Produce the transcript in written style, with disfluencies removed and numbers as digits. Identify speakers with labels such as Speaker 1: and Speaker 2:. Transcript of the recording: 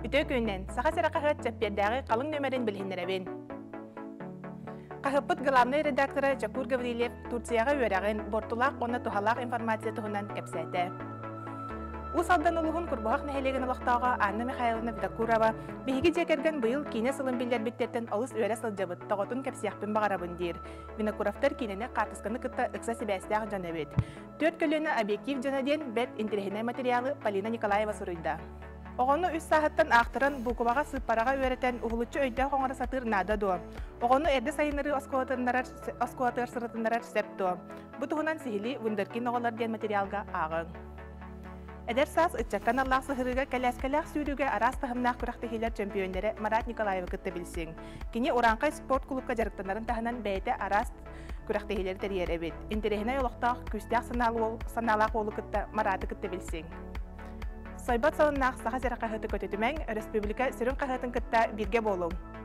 Speaker 1: Үтө күннен саха сыра қағыт жаппердағы қалың нөмерін білгендеребен. Қағыппыт главный редакторы Чакур Гаврилев Турцияға өрәғын бортулақ оны тухалақ информация тұғынан кәпсәді. Ус алдан ұлығын күрбұғақ нәхелеген ұлықтауға Анна Михайловна Видакурова бейгі жекерген бұйыл кейне сылын білдер біттерден алыс өрә сылжабыт тағытын кәпсияқпен бағарабын дейір. Винокуровтар кейнені қартысқаны күтті ұқса себәстіғ жаны бет. Төрт көліні объектив жанаден бәт интерхіне материалы Полина Николаева сұрыйда. Оғыны үс сағыттан ақтырын бұқыбаға сыппараға өретен ұғылытчы өйді қоңыры сатыр нада до. Оғыны әрді сайыныры оскуатыр сырытындарар сәпто. Бұтығынан сихили вундеркин оғылар ден материалға ағын. Эдер саас ытчаттан Аллах сыхырыга кәләскәләк сүйрүгә арас тахымнақ күрәхтәхиләр чемпионнары Марат Николаева кытты билсең. Кини Уранкай спорт клубка жарыктанарын тахынан бәйте арас күрәхтәхиләр тәрьәре бит. Интерехнә ялыктак күстәк саналак олы кытта Марат кытты билсең. Сайбат салыннақ саха зәрә кахыты көтөтүмәң республика сөрөн кахытын кытта бирге болуң.